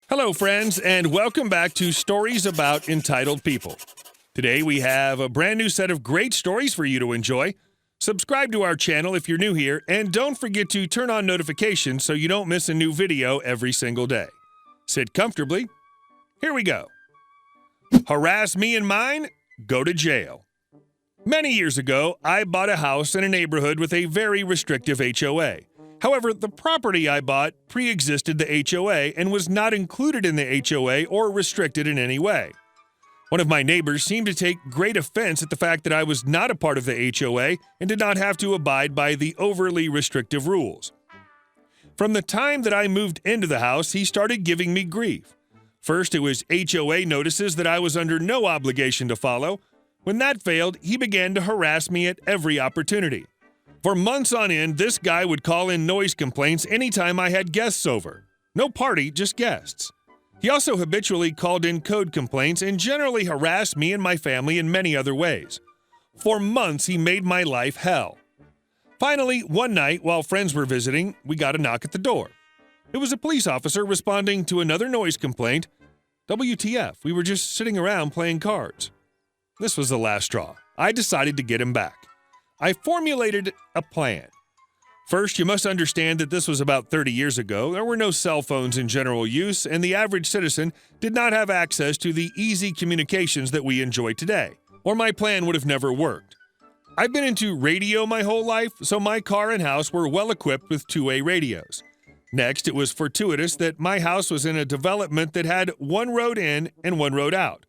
Hello, friends, and welcome back to Stories About Entitled People. Today we have a brand new set of great stories for you to enjoy. Subscribe to our channel if you're new here, and don't forget to turn on notifications so you don't miss a new video every single day. Sit comfortably. Here we go. Harass me and mine? Go to jail. Many years ago, I bought a house in a neighborhood with a very restrictive HOA. However, the property I bought pre-existed the HOA and was not included in the HOA or restricted in any way. One of my neighbors seemed to take great offense at the fact that I was not a part of the HOA and did not have to abide by the overly restrictive rules. From the time that I moved into the house, he started giving me grief. First, it was HOA notices that I was under no obligation to follow. When that failed, he began to harass me at every opportunity. For months on end, this guy would call in noise complaints anytime I had guests over. No party, just guests. He also habitually called in code complaints and generally harassed me and my family in many other ways. For months, he made my life hell. Finally, one night, while friends were visiting, we got a knock at the door. It was a police officer responding to another noise complaint. WTF, we were just sitting around playing cards. This was the last straw. I decided to get him back. I formulated a plan. First, you must understand that this was about 30 years ago. There were no cell phones in general use, and the average citizen did not have access to the easy communications that we enjoy today, or my plan would have never worked. I've been into radio my whole life, so my car and house were well equipped with two-way radios. Next, it was fortuitous that my house was in a development that had one road in and one road out.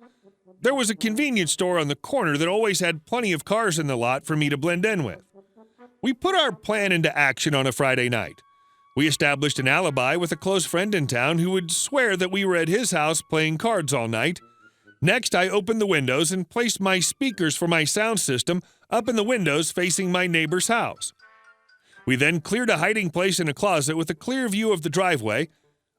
There was a convenience store on the corner that always had plenty of cars in the lot for me to blend in with. We put our plan into action on a Friday night. We established an alibi with a close friend in town who would swear that we were at his house playing cards all night. Next, I opened the windows and placed my speakers for my sound system up in the windows facing my neighbor's house. We then cleared a hiding place in a closet with a clear view of the driveway.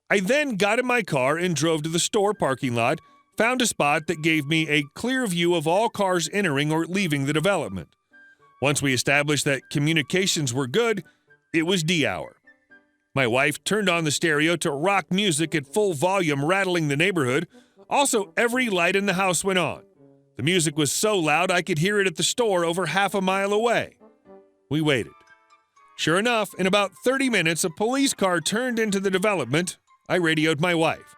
I then got in my car and drove to the store parking lot, found a spot that gave me a clear view of all cars entering or leaving the development. Once we established that communications were good, it was D hour. My wife turned on the stereo to rock music at full volume, rattling the neighborhood. Also, every light in the house went on. The music was so loud I could hear it at the store over half a mile away. We waited. Sure enough, in about 30 minutes, a police car turned into the development. I radioed my wife.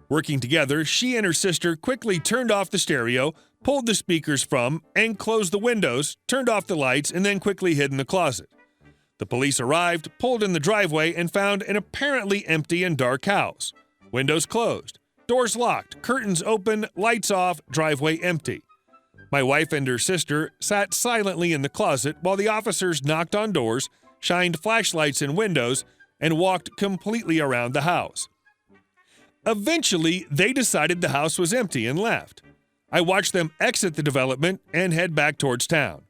Working together, she and her sister quickly turned off the stereo, pulled the speakers from, and closed the windows, turned off the lights, and then quickly hid in the closet. The police arrived, pulled in the driveway, and found an apparently empty and dark house. Windows closed, doors locked, curtains open, lights off, driveway empty. My wife and her sister sat silently in the closet while the officers knocked on doors, shined flashlights in windows, and walked completely around the house. Eventually, they decided the house was empty and left. I watched them exit the development and head back towards town.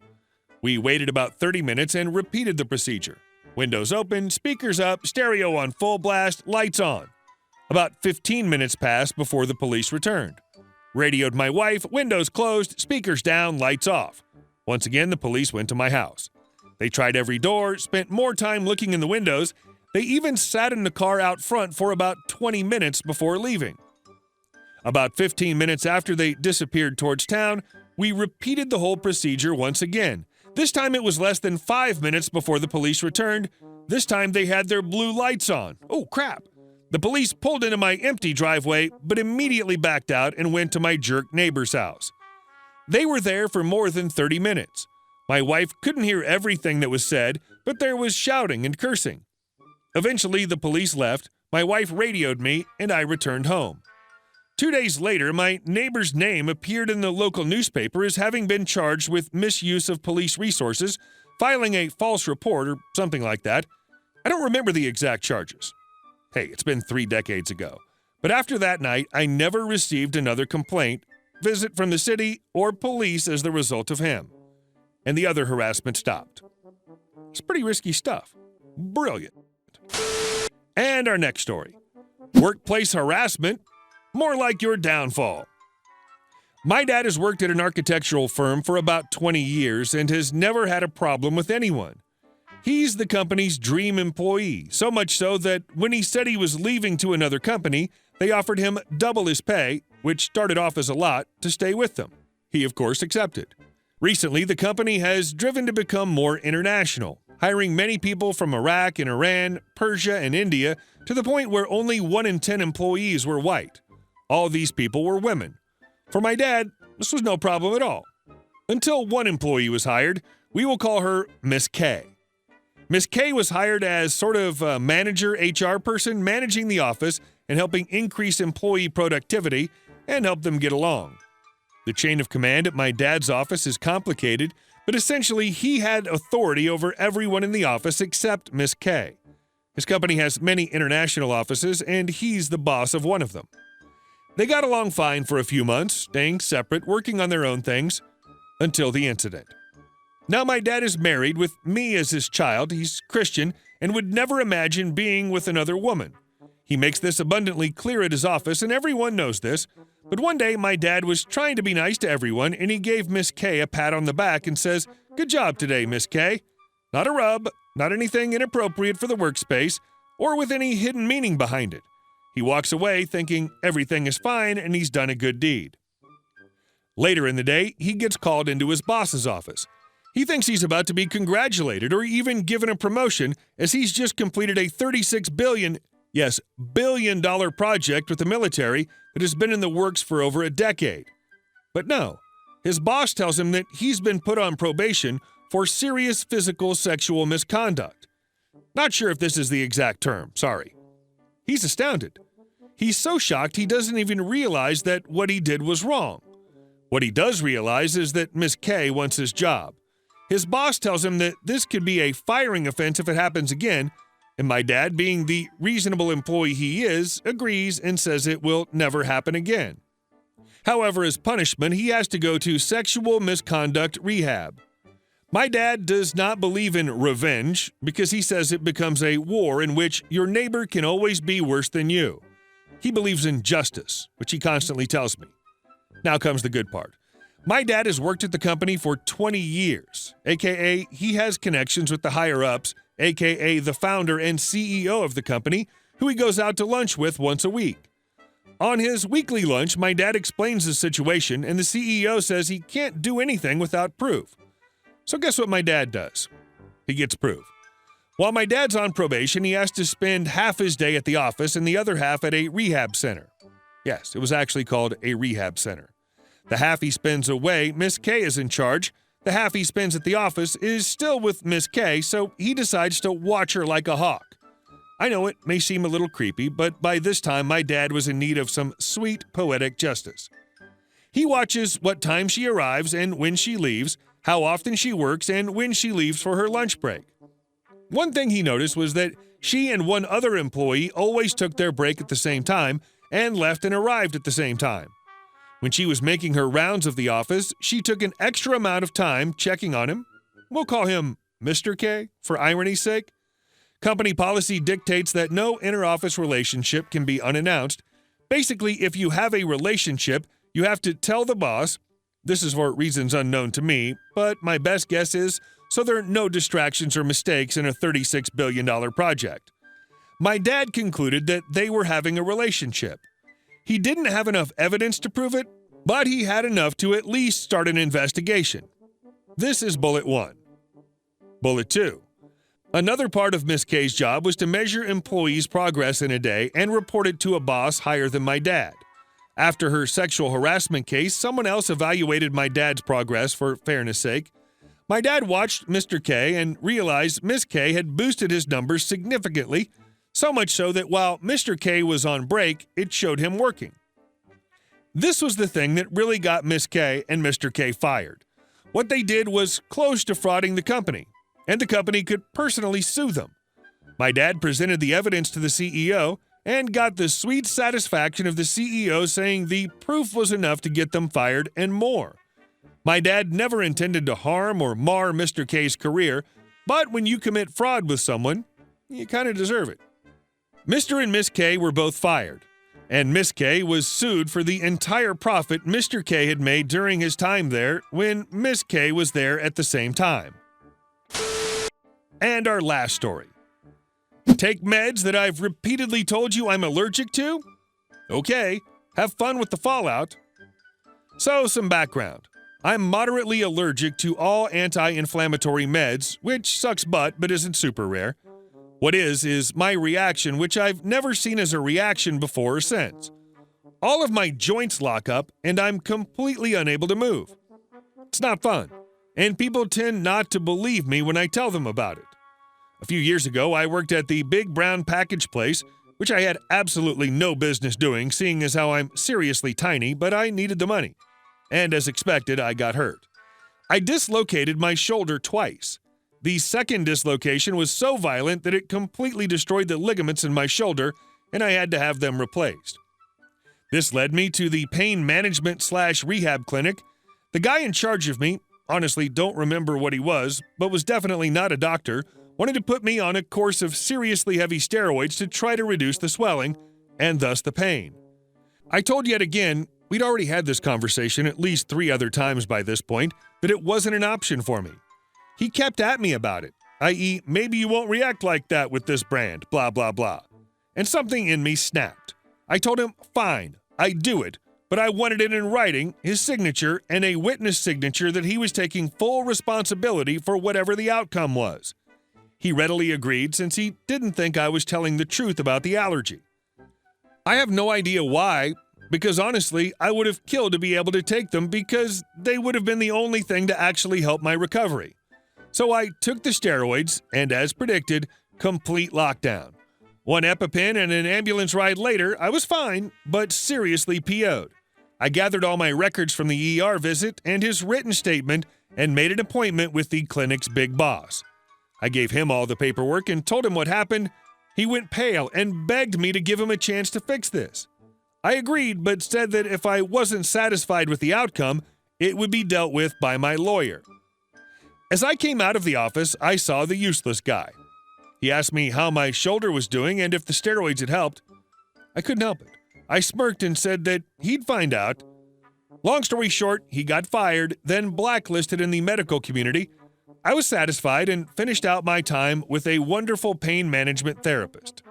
We waited about 30 minutes and repeated the procedure. Windows open, speakers up, stereo on full blast, lights on. About 15 minutes passed before the police returned. Radioed my wife, windows closed, speakers down, lights off. Once again, the police went to my house. They tried every door, spent more time looking in the windows. They even sat in the car out front for about 20 minutes before leaving. About 15 minutes after they disappeared towards town, we repeated the whole procedure once again. This time it was less than 5 minutes before the police returned. This time they had their blue lights on. Oh, crap. The police pulled into my empty driveway, but immediately backed out and went to my jerk neighbor's house. They were there for more than 30 minutes. My wife couldn't hear everything that was said, but there was shouting and cursing. Eventually, the police left, my wife radioed me, and I returned home. 2 days later, my neighbor's name appeared in the local newspaper as having been charged with misuse of police resources, filing a false report or something like that. I don't remember the exact charges. Hey, it's been 3 decades ago. But after that night, I never received another complaint, visit from the city, or police as the result of him. And the other harassment stopped. It's pretty risky stuff. Brilliant. And our next story. Workplace harassment, more like your downfall. My dad has worked at an architectural firm for about 20 years and has never had a problem with anyone. He's the company's dream employee, so much so that when he said he was leaving to another company, They offered him double his pay, which started off as a lot, to stay with them. He, of course, accepted. Recently, the company has driven to become more international, hiring many people from Iraq and Iran, Persia, and India, to the point where only 1 in 10 employees were white. All these people were women. For my dad, this was no problem at all. Until one employee was hired. We will call her Miss K. Miss K was hired as sort of a manager, HR person, managing the office and helping increase employee productivity and help them get along. The chain of command at my dad's office is complicated, but essentially he had authority over everyone in the office except Miss K. His company has many international offices, and he's the boss of one of them. They got along fine for a few months, staying separate, working on their own things, until the incident. Now my dad is married with me as his child. He's Christian and would never imagine being with another woman. He makes this abundantly clear at his office, and everyone knows this. But one day, my dad was trying to be nice to everyone, and he gave Miss K a pat on the back and says, "Good job today, Miss K." Not a rub, not anything inappropriate for the workspace, or with any hidden meaning behind it. He walks away thinking everything is fine and he's done a good deed. Later in the day, he gets called into his boss's office. He thinks he's about to be congratulated or even given a promotion, as he's just completed a $36 billion project with the military that has been in the works for over a decade. But no, his boss tells him that he's been put on probation for serious physical sexual misconduct. Not sure if this is the exact term, sorry. He's astounded. He's so shocked he doesn't even realize that what he did was wrong. What he does realize is that Miss K wants his job. His boss tells him that this could be a firing offense if it happens again, and my dad, being the reasonable employee he is, agrees and says it will never happen again. However, as punishment, he has to go to sexual misconduct rehab. My dad does not believe in revenge because he says it becomes a war in which your neighbor can always be worse than you. He believes in justice, which he constantly tells me. Now comes the good part. My dad has worked at the company for 20 years, aka he has connections with the higher-ups, aka the founder and CEO of the company, who he goes out to lunch with once a week. On his weekly lunch, my dad explains the situation, and the CEO says he can't do anything without proof. So guess what my dad does? He gets proof. While my dad's on probation, he has to spend half his day at the office and the other half at a rehab center. Yes, it was actually called a rehab center. The half he spends away, Miss K is in charge. The half he spends at the office is still with Miss K, so he decides to watch her like a hawk. I know it may seem a little creepy, but by this time my dad was in need of some sweet, poetic justice. He watches what time she arrives and when she leaves, how often she works, and when she leaves for her lunch break. One thing he noticed was that she and one other employee always took their break at the same time and left and arrived at the same time. When she was making her rounds of the office, she took an extra amount of time checking on him. We'll call him Mr. K, for irony's sake. Company policy dictates that no inter-office relationship can be unannounced. Basically, if you have a relationship, you have to tell the boss. This is for reasons unknown to me, but my best guess is so there are no distractions or mistakes in a $36 billion project. My dad concluded that they were having a relationship. He didn't have enough evidence to prove it, but he had enough to at least start an investigation. This is bullet 1. Bullet 2. Another part of Miss K's job was to measure employees' progress in a day and report it to a boss higher than my dad. After her sexual harassment case, someone else evaluated my dad's progress for fairness' sake. My dad watched Mr. K and realized Miss K had boosted his numbers significantly, so much so that while Mr. K was on break, it showed him working. This was the thing that really got Miss K and Mr. K fired. What they did was close to frauding the company, and the company could personally sue them. My dad presented the evidence to the CEO and got the sweet satisfaction of the CEO saying the proof was enough to get them fired and more. My dad never intended to harm or mar Mr. K's career, but when you commit fraud with someone, you kind of deserve it. Mr. and Miss K were both fired, and Miss K was sued for the entire profit Mr. K had made during his time there when Miss K was there at the same time. And our last story. Take meds that I've repeatedly told you I'm allergic to? Okay, have fun with the fallout. So, some background. I'm moderately allergic to all anti-inflammatory meds, which sucks butt but isn't super rare. What is my reaction, which I've never seen as a reaction before or since. All of my joints lock up, and I'm completely unable to move. It's not fun, and people tend not to believe me when I tell them about it. A few years ago, I worked at the Big Brown Package Place, which I had absolutely no business doing, seeing as how I'm seriously tiny, but I needed the money. And as expected, I got hurt. I dislocated my shoulder twice. The second dislocation was so violent that it completely destroyed the ligaments in my shoulder, and I had to have them replaced. This led me to the pain management/rehab clinic. The guy in charge of me, honestly don't remember what he was, but was definitely not a doctor, wanted to put me on a course of seriously heavy steroids to try to reduce the swelling, and thus the pain. I told yet again, we'd already had this conversation at least 3 other times by this point, that it wasn't an option for me. He kept at me about it, i.e., maybe you won't react like that with this brand, blah, blah, blah. And something in me snapped. I told him, fine, I'd do it, but I wanted it in writing, his signature, and a witness signature that he was taking full responsibility for whatever the outcome was. He readily agreed since he didn't think I was telling the truth about the allergy. I have no idea why, because honestly, I would have killed to be able to take them because they would have been the only thing to actually help my recovery. So I took the steroids, and as predicted, complete lockdown. 1 EpiPen and an ambulance ride later, I was fine, but seriously PO'd. I gathered all my records from the ER visit and his written statement and made an appointment with the clinic's big boss. I gave him all the paperwork and told him what happened. He went pale and begged me to give him a chance to fix this. I agreed, but said that if I wasn't satisfied with the outcome, it would be dealt with by my lawyer. As I came out of the office, I saw the useless guy. He asked me how my shoulder was doing and if the steroids had helped. I couldn't help it. I smirked and said that he'd find out. Long story short, he got fired, then blacklisted in the medical community. I was satisfied and finished out my time with a wonderful pain management therapist.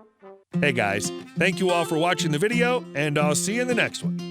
Hey guys, thank you all for watching the video, and I'll see you in the next one.